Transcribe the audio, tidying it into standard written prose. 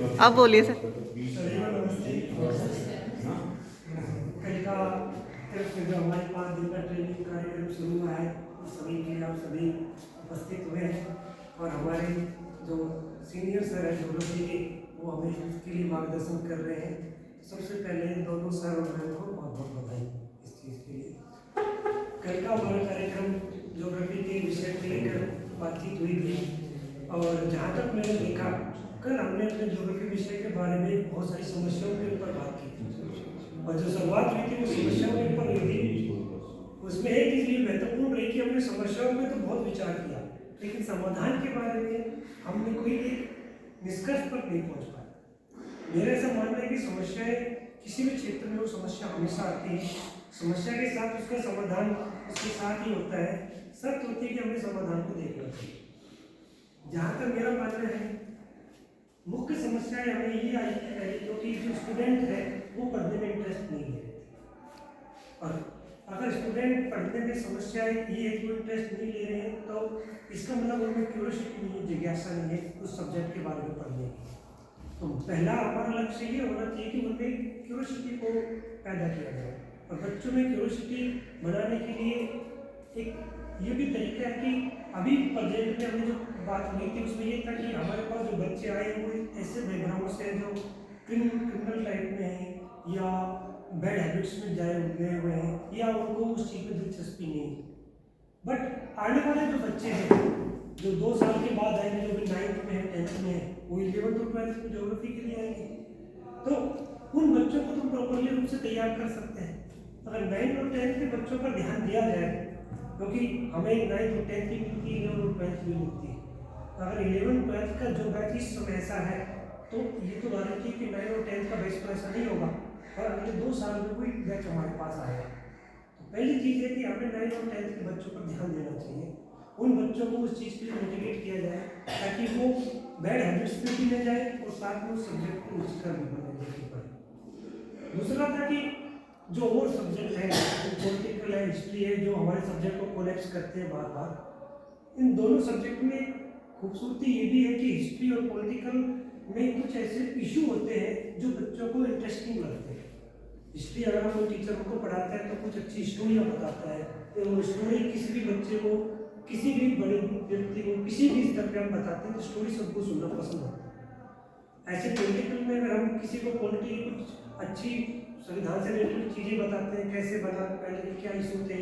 अब बोलिए सर। नमस्ते। कल का तरफ से जो हमारे 5 दिन का ट्रेनिंग कार्यक्रम शुरू हुआ है, उस सभी के लिए आप सभी उपस्थित हुए हैं और हमारे जो सीनियर सर हैं ज्योग्राफी के, वो हमें इसके लिए मार्गदर्शन कर रहे हैं। सबसे पहले दोनों सर और मैम को बहुत बहुत बधाई इस चीज़ के लिए। कल का हमारा कार्यक्रम ज्योग्राफी के विषय को लेकर बातचीत हुई थी और जहाँ तक मैंने देखा, कल हमने अपने ज्योग्राफी विषय के बारे में बहुत सारी समस्याओं के ऊपर बात की थी और जो शुरुआत हुई थी वो समस्याओं के ऊपर हुई थी। उसमें एक चीज़ ये महत्वपूर्ण रही कि हमने समस्याओं में तो बहुत विचार किया, लेकिन समाधान के बारे में हमने कोई एक निष्कर्ष पर नहीं पहुंच पाए। मेरा ऐसा मानना है कि समस्याएं किसी भी क्षेत्र में वो समस्या हमेशा आती है, समस्या के साथ उसका समाधान उसके साथ ही होता है। शर्त होती है कि हमें समाधान को देखना चाहिए। जहाँ तक मेरा मानना है, मुख्य समस्या हमें ये आई है क्योंकि जो स्टूडेंट है वो पढ़ने में इंटरेस्ट नहीं ले रहे थे। और अगर स्टूडेंट पढ़ने में समस्या ये है कि वो इंटरेस्ट नहीं ले रहे हैं, तो इसका मतलब उनमें क्यूरियोसिटी नहीं है, जिज्ञासा नहीं है उस सब्जेक्ट के बारे में पढ़ने की। तो पहला हमारा लक्ष्य ये होना चाहिए कि उनमें क्यूरियोसिटी को पैदा किया जाए और बच्चों में क्यूरियोसिटी बनाने के लिए एक ये भी तरीका है कि अभी प्रोजेक्ट में हमने जो बात हुई थी उसमें ये था कि हमारे पास जो बच्चे आए वो ऐसे बैकग्राउंड से हैं जो क्रिमिनल टाइप में हैं या बैड हैबिट्स में गए हुए हैं या उनको उस चीज़ में दिलचस्पी नहीं है। बट आने वाले जो बच्चे हैं जो 2 साल के बाद आएंगे, जो भी 9th में है 10th में है, वो 11th और 12th में ज्योग्राफी के लिए आएंगे, तो उन बच्चों को तुम प्रॉपरली रूप से तैयार कर सकते हैं। अगर 9th और 10th के बच्चों पर ध्यान दिया जाए, क्योंकि हमें 9th और 10th की मिलती है, 11th और 12th भी मिलती है। अगर 11th 12th का जो बैच इस समय ऐसा है, तो ये तो गारंटी कि 9th और 10th का बैच तो ऐसा नहीं होगा और अगले 2 साल में कोई बैच हमारे पास आएगा। तो पहली चीज़ है कि हमें 9th और 10th के बच्चों पर ध्यान देना चाहिए, उन बच्चों को उस चीज़ के लिए मोटिवेट किया जाए ताकि वो बैड हैबिट्स में भी ले जाए और साथ में उस सब्जेक्ट को रुचिकर भी बने पड़े। दूसरा था कि जो और सब्जेक्ट है, पॉलिटिकल है, हिस्ट्री है, जो हमारे सब्जेक्ट को कोलैप्स करते हैं बार बार, इन दोनों सब्जेक्ट में खूबसूरती ये भी है कि हिस्ट्री और पॉलिटिकल में कुछ ऐसे इशू होते हैं जो बच्चों को इंटरेस्टिंग लगते हैं। हिस्ट्री अगर हम टीचर को पढ़ाते हैं तो कुछ अच्छी स्टोरियाँ बताता है, तो वो स्टोरी किसी भी बच्चे को, किसी भी बड़े व्यक्ति को, किसी भी स्तर पर हम बताते हैं तो स्टोरी सबको सुनना पसंद होता है। ऐसे पॉलिटिकल में अगर हम किसी को पॉलिटिकल कुछ अच्छी संविधान से रिलेटेड चीज़ें बताते हैं, कैसे बना, पहले क्या इशू थे,